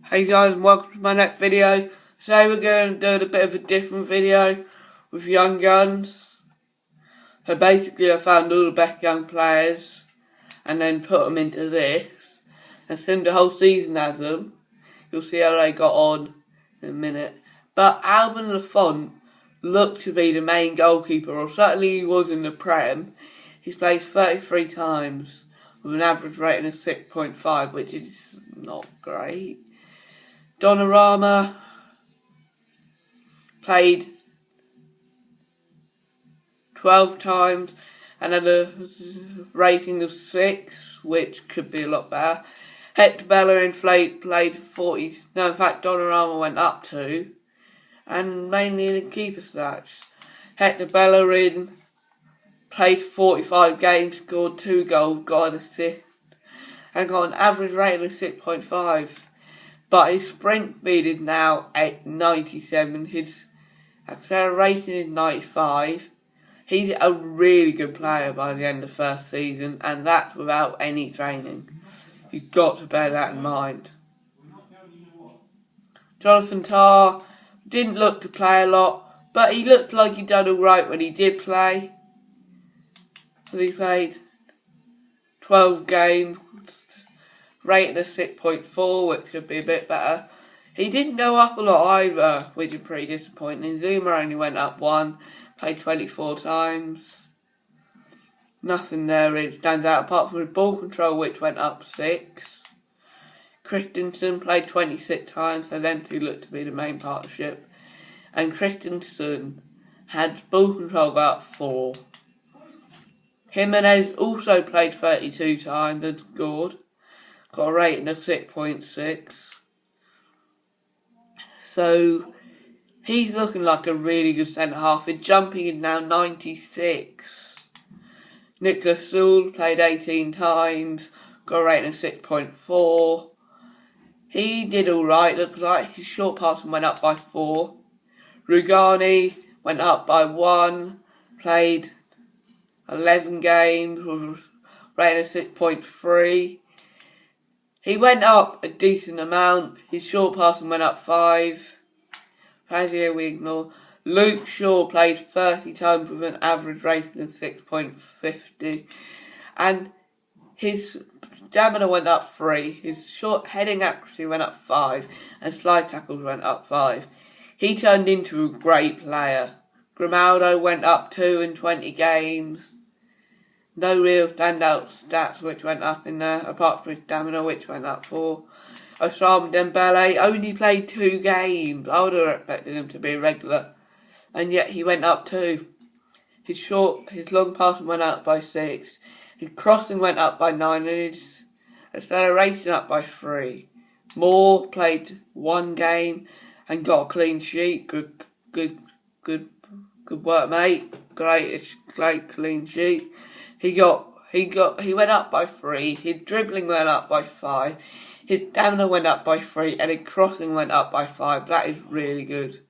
Hey guys, and welcome to my next video. Today we're going to do a bit of a different video with young guns. So basically I found all the best young players and then put them into this and send the whole season as them. You'll see how they got on in a minute. But Alvin Lafont looked to be the main goalkeeper, or certainly he was in the Prem. He's played 33 times with an average rating of 6.5, which is not great. Donnarumma played 12 times and had a rating of 6, which could be a lot better. Hector Bellerin played 40. No, in fact, Donnarumma went up to, and mainly in the keeper stats. Hector Bellerin played 45 games, scored 2 goals, got an assist, and got an average rating of 6.5. But his sprint speed is now at 97, his acceleration is 95. He's a really good player by the end of the first season, and that's without any training. You've got to bear that in mind. Jonathan Tah didn't look to play a lot, but he looked like he'd done alright when he did play. So he played 12 games, rated a 6.4, which could be a bit better. He didn't go up a lot either, which is pretty disappointing. Zuma only went up 1, played 24 times. Nothing there really stands out apart from his ball control, which went up 6. Christensen played 26 times, so them two looked to be the main partnership. And Christensen had ball control go up 4. Jimenez also played 32 times and scored. Got a rating of 6.6. So he's looking like a really good centre half. His jumping is now 96. Nicholas Sewell played 18 times. Got a rating of 6.4. He did alright, looks like. His short passing went up by 4. Rugani went up by 1. Played 11 games with a rating of 6.3. He went up a decent amount. His short passing went up 5. Fazio we ignore. Luke Shaw played 30 times with an average rating of 6.50. And his stamina went up 3. His short heading accuracy went up 5. And slide tackles went up 5. He turned into a great player. Grimaldo went up 2 in 20 games. No real standout stats which went up in there, apart from his stamina, which went up 4. Osama Dembele only played 2 games. I would have expected him to be regular, and yet he went up 2. His long passing went up by 6. His crossing went up by 9, and his acceleration up by 3. Moore played 1 game and got a clean sheet. Good work, mate. Great clean sheet. He went up by 3. His dribbling went up by 5. His stamina went up by 3, and his crossing went up by 5. That is really good.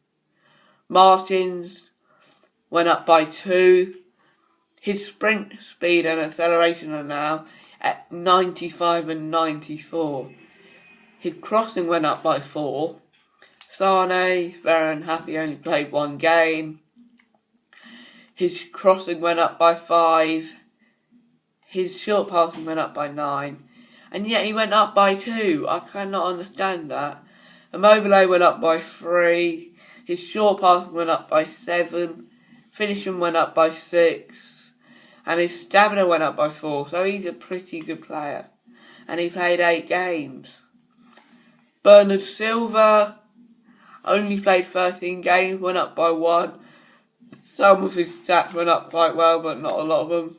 Martins went up by 2. His sprint speed and acceleration are now at 95 and 94. His crossing went up by 4. Sane, very unhappy, only played 1 game. His crossing went up by 5. His short passing went up by 9. And yet he went up by 2. I cannot understand that. Immobile went up by 3. His short passing went up by 7. Finishing went up by 6. And his stamina went up by 4. So he's a pretty good player. And he played 8 games. Bernard Silva only played 13 games, went up by 1. Some of his stats went up quite well, but not a lot of them.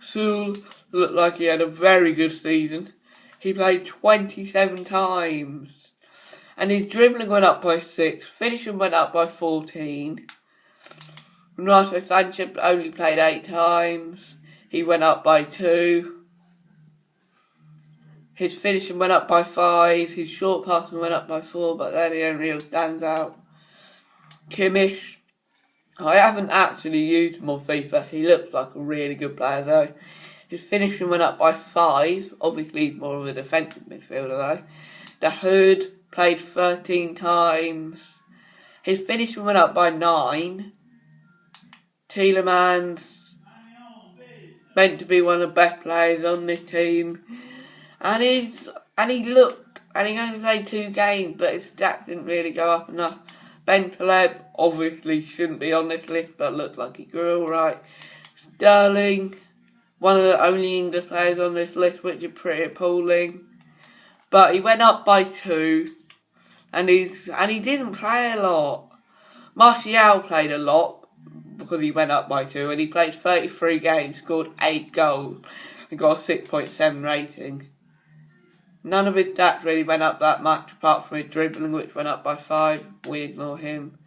Sewell looked like he had a very good season. He played 27 times. And his dribbling went up by 6. Finishing went up by 14. Renato Sanchez only played 8 times. He went up by 2. His finishing went up by 5. His short passing went up by 4, but they're the only real stands out. Kimmich, I haven't actually used him on FIFA. He looks like a really good player though. His finishing went up by 5. Obviously he's more of a defensive midfielder though. The Hood played 13 times. His finishing went up by 9. Tielemans, meant to be one of the best players on this team. And he only played 2 games, but his stats didn't really go up enough. Ben Taleb obviously shouldn't be on this list, but looks like he grew alright. Sterling, one of the only English players on this list, which is pretty appalling. But he went up by 2, and he didn't play a lot. Martial played a lot because he went up by 2, and he played 33 games, scored 8 goals, and got a 6.7 rating. None of his stats really went up that much, apart from his dribbling, which went up by 5. We ignore him.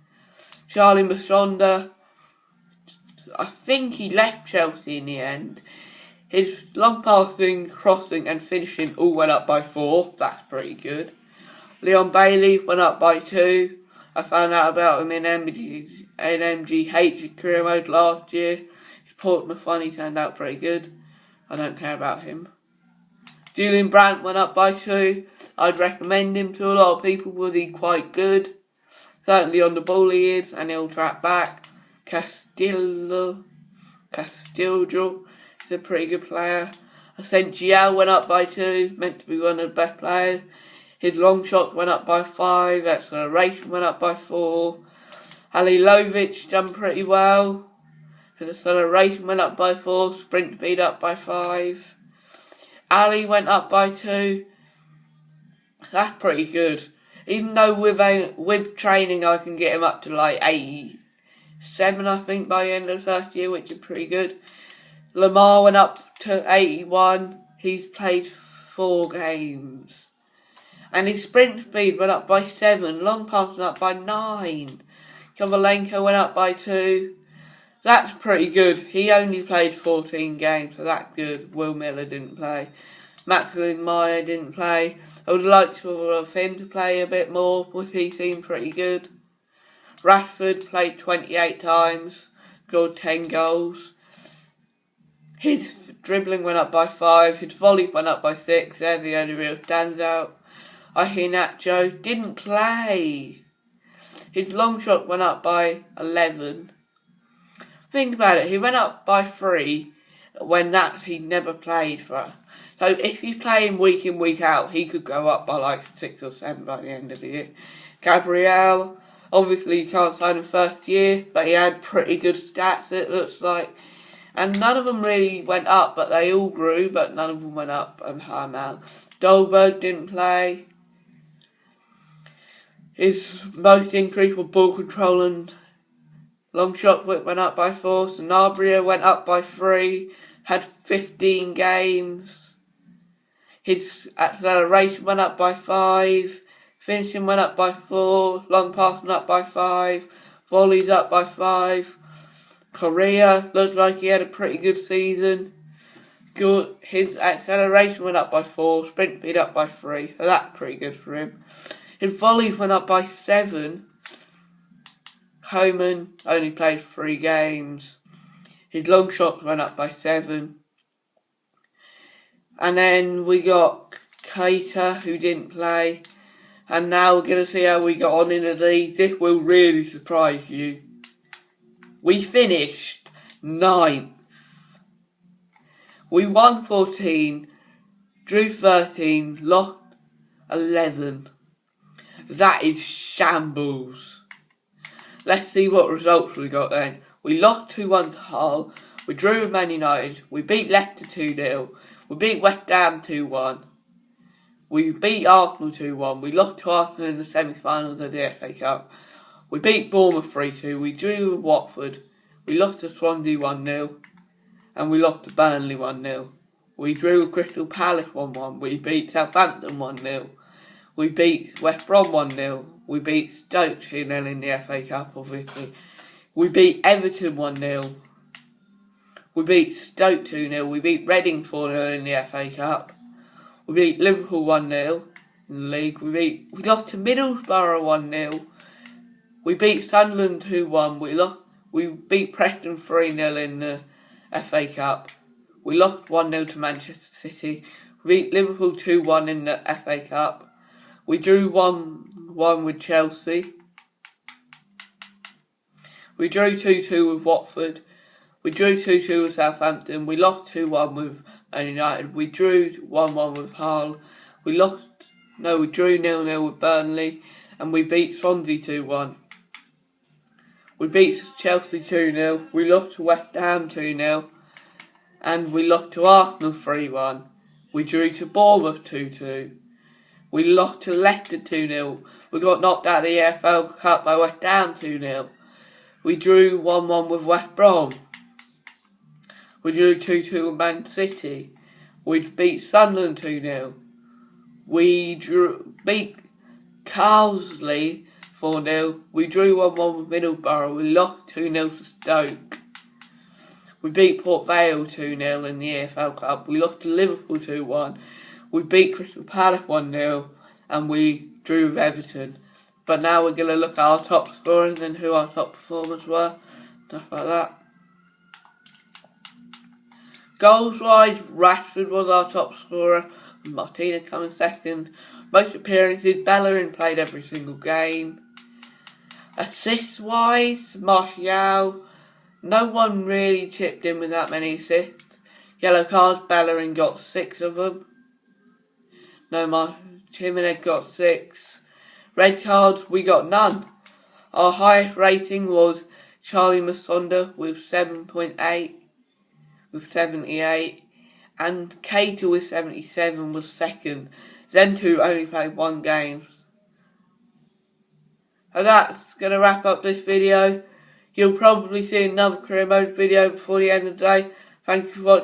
Charlie Masonda, I think he left Chelsea in the end. His long passing, crossing and finishing all went up by 4. That's pretty good. Leon Bailey went up by 2. I found out about him in MGH career mode last year. His Portsmouth one, he turned out pretty good. I don't care about him. Julian Brandt went up by 2. I'd recommend him to a lot of people because he's quite good. Certainly on the ball he is, and he'll track back. Castillo is a pretty good player. Asensio went up by 2, meant to be one of the best players. His long shots went up by 5, acceleration went up by 4. Halilovic done pretty well. His acceleration went up by 4, sprint speed up by 5. Ali went up by 2. That's pretty good. Even though with training I can get him up to like 87, I think, by the end of the first year, which is pretty good. Lamar went up to 81. He's played 4 games. And his sprint speed went up by 7. Long pass went up by 9. Kovalenko went up by 2. That's pretty good. He only played 14 games, so that's good. Will Miller didn't play. Maximilian Meyer didn't play. I would like for him to play a bit more, because he seemed pretty good. Rashford played 28 times, scored 10 goals. His dribbling went up by 5. His volley went up by 6. They're the only real standout. Iheanacho didn't play. His long shot went up by 11. Think about it, he went up by 3 when he never played for us. So if you play him week in, week out, he could go up by like 6 or 7 by the end of the year. Gabriel, obviously you can't sign him first year, but he had pretty good stats, it looks like. And none of them really went up, but they all grew, but none of them went up a high amount. Dolberg didn't play. His most increase was ball control and long shot went up by 4. Sanabria went up by 3. Had 15 games. His acceleration went up by 5. Finishing went up by 4. Long passing up by 5. Volleys up by 5. Korea looked like he had a pretty good season. Good. His acceleration went up by 4. Sprint speed up by 3. So that's pretty good for him. His volleys went up by 7. Coman only played 3 games. His long shots went up by 7. And then we got Keita, who didn't play. And now we're going to see how we got on in the league. This will really surprise you. We finished 9th. We won 14, drew 13, lost 11. That is shambles. Let's see what results we got then. We lost 2-1 to Hull. We drew with Man United. We beat Leicester 2-0. We beat West Ham 2-1. We beat Arsenal 2-1. We lost to Arsenal in the semi-finals of the FA Cup. We beat Bournemouth 3-2. We drew with Watford. We lost to Swansea 1-0. And we lost to Burnley 1-0. We drew with Crystal Palace 1-1. We beat Southampton 1-0. We beat West Brom 1-0. We beat Stoke 2-0 in the FA Cup, obviously. We beat Everton 1-0. We beat Stoke 2-0. We beat Reading 4-0 in the FA Cup. We beat Liverpool 1-0 in the league. We lost to Middlesbrough 1-0. We beat Sunderland 2-1. We beat Preston 3-0 in the FA Cup. We lost 1-0 to Manchester City. We beat Liverpool 2-1 in the FA Cup. We drew 1-1 with Chelsea. We drew 2-2 with Watford. We drew 2-2 with Southampton. We lost 2-1 with Man United. We drew 1-1 with Hull. We drew 0-0 with Burnley. And we beat Swansea 2-1. We beat Chelsea 2-0. We lost to West Ham 2-0. And we lost to Arsenal 3-1. We drew to Bournemouth 2-2. We lost to Leicester 2-0. We got knocked out of the EFL Cup by West Ham 2-0. We drew 1-1 with West Brom. We drew 2-2 with Man City. We beat Sunderland 2-0. We beat Carsley 4-0. We drew 1-1 with Middlesbrough. We lost 2-0 to Stoke. We beat Port Vale 2-0 in the EFL Cup. We lost to Liverpool 2-1. We beat Crystal Palace 1-0. And we drew with Everton. But now we're going to look at our top scorers and who our top performers were. Stuff like that. Goals-wise, Rashford was our top scorer, with Martinez coming second. Most appearances, Bellerin played every single game. Assists-wise, Martial, no one really chipped in with that many assists. Yellow cards, Bellerin got 6 of them. Jimenez got 6. Red cards, we got none. Our highest rating was Charlie Masonda with 7.8. with 78, and Keita with 77 was second. Them two only played 1 game. So that's going to wrap up this video. You'll probably see another career mode video before the end of the day. Thank you for watching.